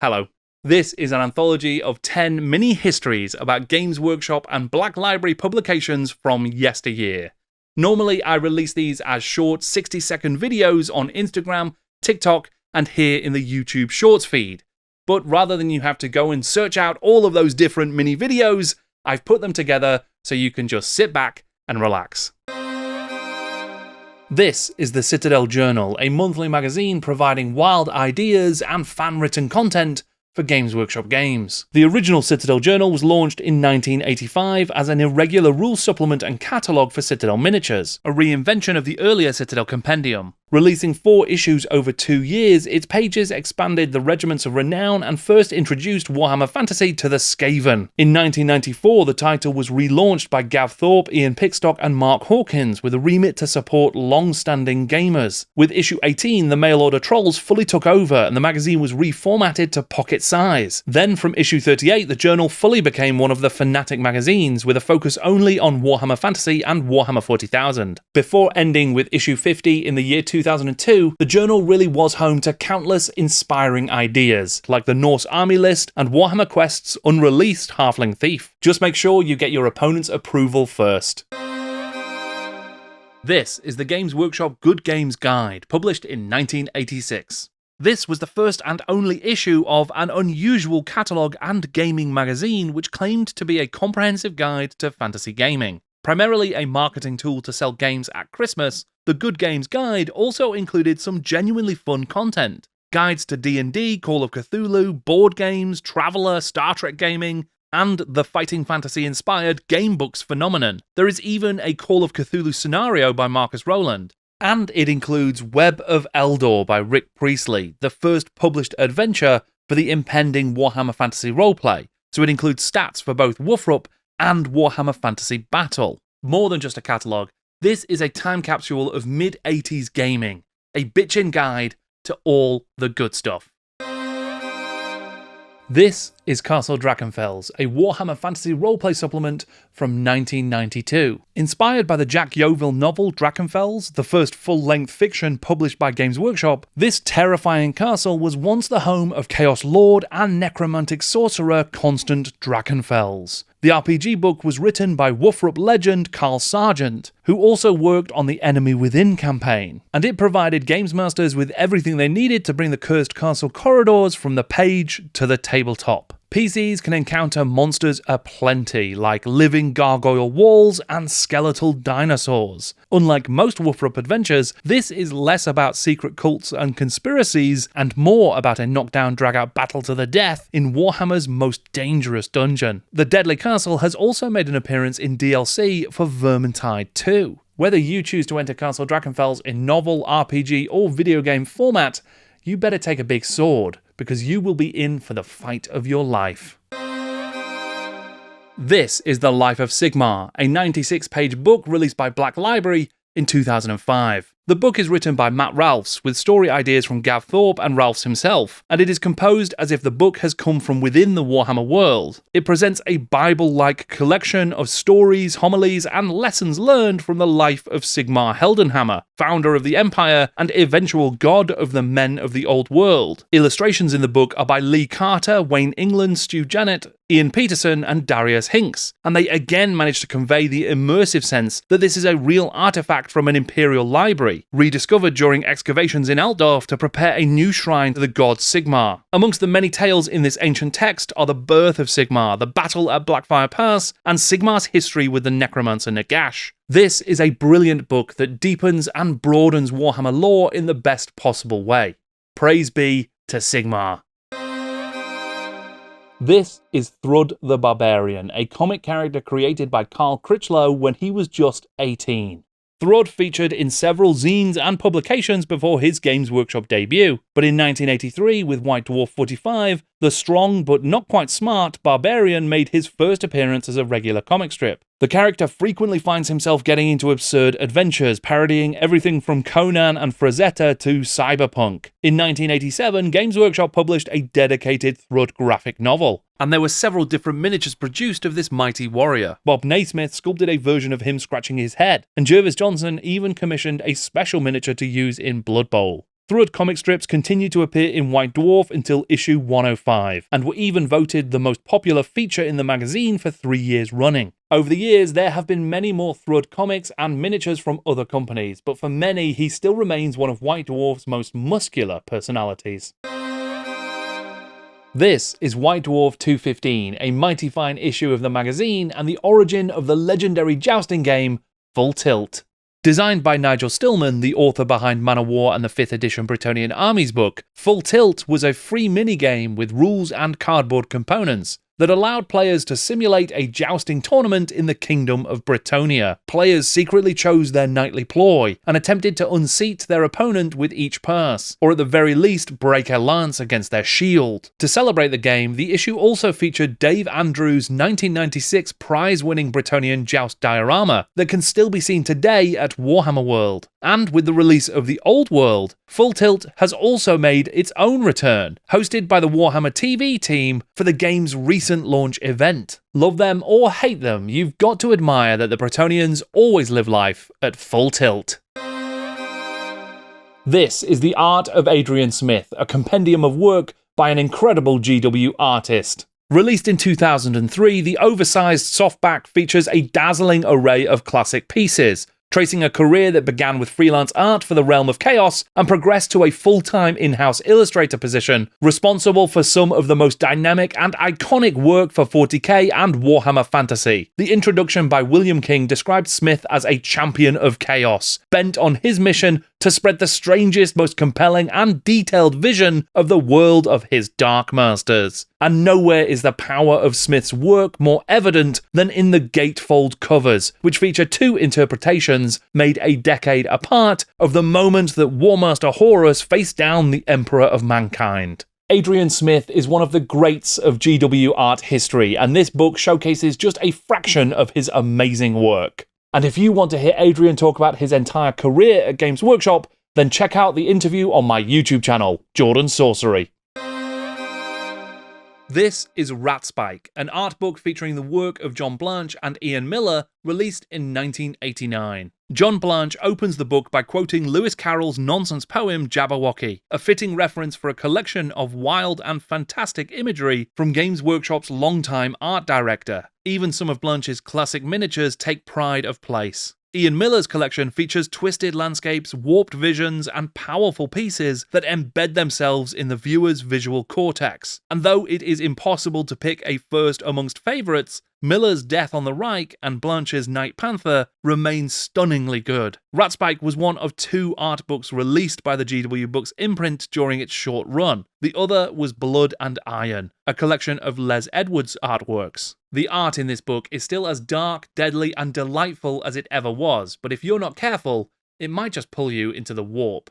Hello. This is an anthology of 10 mini-histories about Games Workshop and Black Library publications from yesteryear. Normally, I release these as short 60-second videos on Instagram, TikTok, and here in the YouTube Shorts feed. But rather than you have to go and search out all of those different mini videos, I've put them together so you can just sit back and relax. This is the Citadel Journal, a monthly magazine providing wild ideas and fan-written content for Games Workshop games. The original Citadel Journal was launched in 1985 as an irregular rules supplement and catalogue for Citadel miniatures, a reinvention of the earlier Citadel Compendium. Releasing 4 issues over 2 years, its pages expanded the regiments of renown and first introduced Warhammer Fantasy to the Skaven. In 1994, the title was relaunched by Gav Thorpe, Ian Pickstock and Mark Hawkins with a remit to support long-standing gamers. With issue 18, the mail-order trolls fully took over and the magazine was reformatted to pocket size. Then from issue 38, the journal fully became one of the Fanatic magazines with a focus only on Warhammer Fantasy and Warhammer 40,000. Before ending with issue 50 in the year 2002, the journal really was home to countless inspiring ideas, like the Norse army list and Warhammer Quest's unreleased Halfling Thief. Just make sure you get your opponent's approval first. This is the Games Workshop Good Games Guide, published in 1986. This was the first and only issue of an unusual catalogue and gaming magazine which claimed to be a comprehensive guide to fantasy gaming. Primarily a marketing tool to sell games at Christmas, the Good Games Guide also included some genuinely fun content. Guides to D&D, Call of Cthulhu, board games, Traveller, Star Trek gaming, and the fighting fantasy-inspired gamebooks phenomenon. There is even a Call of Cthulhu scenario by Marcus Rowland. And it includes Web of Eldor by Rick Priestley, the first published adventure for the impending Warhammer Fantasy roleplay, so it includes stats for both Woofrup and Warhammer Fantasy Battle. More than just a catalogue, this is a time capsule of mid-80s gaming, a bitchin' guide to all the good stuff. This is Castle Drachenfels, a Warhammer Fantasy roleplay supplement from 1992. Inspired by the Jack Yeovil novel Drachenfels, the first full-length fiction published by Games Workshop, this terrifying castle was once the home of Chaos Lord and necromantic sorcerer Constant Drachenfels. The RPG book was written by Woofrup legend Carl Sargent, who also worked on the Enemy Within campaign, and it provided Games Masters with everything they needed to bring the cursed castle corridors from the page to the tabletop. PCs can encounter monsters aplenty, like living gargoyle walls and skeletal dinosaurs. Unlike most Woofrup adventures, this is less about secret cults and conspiracies, and more about a knockdown drag-out battle to the death in Warhammer's most dangerous dungeon. The Deadly Castle has also made an appearance in DLC for Vermintide 2. Whether you choose to enter Castle Drachenfels in novel, RPG, or video game format, you better take a big sword, because you will be in for the fight of your life. This is The Life of Sigmar, a 96-page book released by Black Library in 2005. The book is written by Matt Ralphs, with story ideas from Gav Thorpe and Ralphs himself, and it is composed as if the book has come from within the Warhammer world. It presents a Bible-like collection of stories, homilies, and lessons learned from the life of Sigmar Heldenhammer, founder of the Empire and eventual god of the men of the Old World. Illustrations in the book are by Lee Carter, Wayne England, Stu Janet, Ian Peterson, and Darius Hinks, and they again manage to convey the immersive sense that this is a real artifact from an Imperial library, rediscovered during excavations in Altdorf to prepare a new shrine to the god Sigmar. Amongst the many tales in this ancient text are the birth of Sigmar, the battle at Blackfire Pass, and Sigmar's history with the necromancer Nagash. This is a brilliant book that deepens and broadens Warhammer lore in the best possible way. Praise be to Sigmar. This is Thrud the Barbarian, a comic character created by Carl Critchlow when he was just 18. Thrud featured in several zines and publications before his Games Workshop debut, but in 1983, with White Dwarf 45, the strong but not quite smart Barbarian made his first appearance as a regular comic strip. The character frequently finds himself getting into absurd adventures, parodying everything from Conan and Frazetta to cyberpunk. In 1987, Games Workshop published a dedicated Thrud graphic novel, and there were several different miniatures produced of this mighty warrior. Bob Naismith sculpted a version of him scratching his head, and Jervis Johnson even commissioned a special miniature to use in Blood Bowl. Thrud comic strips continued to appear in White Dwarf until issue 105, and were even voted the most popular feature in the magazine for 3 years running. Over the years, there have been many more Thrud comics and miniatures from other companies, but for many, he still remains one of White Dwarf's most muscular personalities. This is White Dwarf 215, a mighty fine issue of the magazine and the origin of the legendary jousting game, Full Tilt. Designed by Nigel Stillman, the author behind Man of War and the 5th edition Bretonnian Armies book, Full Tilt was a free minigame with rules and cardboard components that allowed players to simulate a jousting tournament in the Kingdom of Bretonnia. Players secretly chose their knightly ploy and attempted to unseat their opponent with each pass, or at the very least break a lance against their shield. To celebrate the game, the issue also featured Dave Andrews' 1996 prize-winning Bretonnian joust diorama that can still be seen today at Warhammer World. And with the release of the Old World, Full Tilt has also made its own return, hosted by the Warhammer TV team for the game's recent launch event. Love them or hate them, you've got to admire that the Bretonnians always live life at full tilt. This is The Art of Adrian Smith, a compendium of work by an incredible GW artist. Released in 2003, the oversized softback features a dazzling array of classic pieces, tracing a career that began with freelance art for the Realm of Chaos and progressed to a full-time in-house illustrator position, responsible for some of the most dynamic and iconic work for 40k and Warhammer Fantasy. The introduction by William King described Smith as a champion of chaos, bent on his mission to spread the strangest, most compelling and detailed vision of the world of his Dark Masters. And nowhere is the power of Smith's work more evident than in the gatefold covers, which feature 2 interpretations made a decade apart of the moment that War Master Horus faced down the Emperor of Mankind. Adrian Smith is one of the greats of GW art history, and this book showcases just a fraction of his amazing work. And if you want to hear Adrian talk about his entire career at Games Workshop, then check out the interview on my YouTube channel, Jordan Sorcery. This is Ratspike, an art book featuring the work of John Blanche and Ian Miller, released in 1989. John Blanche opens the book by quoting Lewis Carroll's nonsense poem Jabberwocky, a fitting reference for a collection of wild and fantastic imagery from Games Workshop's longtime art director. Even some of Blanche's classic miniatures take pride of place. Ian Miller's collection features twisted landscapes, warped visions, and powerful pieces that embed themselves in the viewer's visual cortex. And though it is impossible to pick a first amongst favourites, Miller's Death on the Reich and Blanche's Night Panther remain stunningly good. Ratspike was one of 2 art books released by the GW Books imprint during its short run. The other was Blood and Iron, a collection of Les Edwards artworks. The art in this book is still as dark, deadly, and delightful as it ever was, but if you're not careful, it might just pull you into the warp.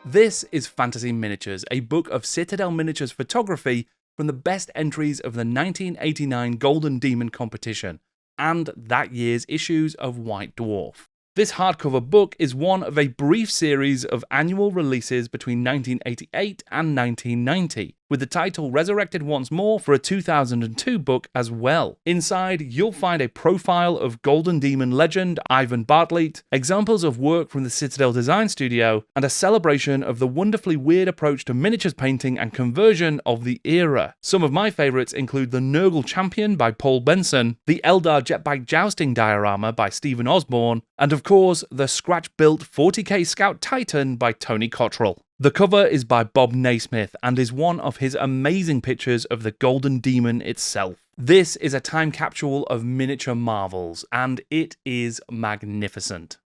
This is Fantasy Miniatures, a book of Citadel Miniatures photography from the best entries of the 1989 Golden Demon competition, and that year's issues of White Dwarf. This hardcover book is one of a brief series of annual releases between 1988 and 1990, with the title resurrected once more for a 2002 book as well. Inside, you'll find a profile of Golden Demon legend Ivan Bartlett, examples of work from the Citadel Design Studio, and a celebration of the wonderfully weird approach to miniatures painting and conversion of the era. Some of my favourites include the Nurgle Champion by Paul Benson, the Eldar Jetbike Jousting diorama by Stephen Osborne, and of course, the scratch-built 40k Scout Titan by Tony Cottrell. The cover is by Bob Naismith and is one of his amazing pictures of the Golden Demon itself. This is a time capsule of miniature marvels, and it is magnificent.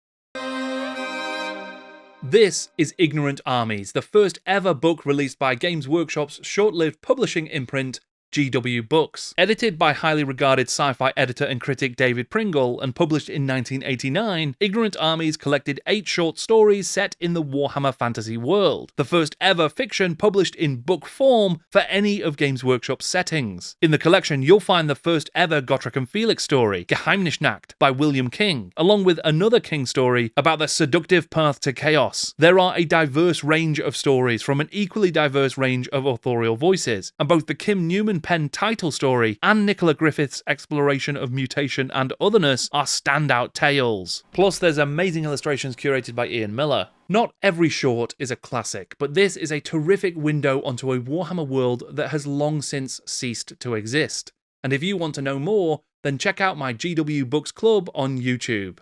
This is Ignorant Armies, the first ever book released by Games Workshop's short-lived publishing imprint, GW Books. Edited by highly regarded sci-fi editor and critic David Pringle and published in 1989, Ignorant Armies collected 8 short stories set in the Warhammer fantasy world, the first ever fiction published in book form for any of Games Workshop's settings. In the collection, you'll find the first ever Gotrek and Felix story, Geheimnisnacht, by William King, along with another King story about the seductive path to chaos. There are a diverse range of stories from an equally diverse range of authorial voices, and both the Kim Newman pen title story and Nicola Griffith's exploration of mutation and otherness are standout tales. Plus, there's amazing illustrations curated by Ian Miller. Not every short is a classic, but this is a terrific window onto a Warhammer world that has long since ceased to exist. And if you want to know more, then check out my GW Books Club on YouTube.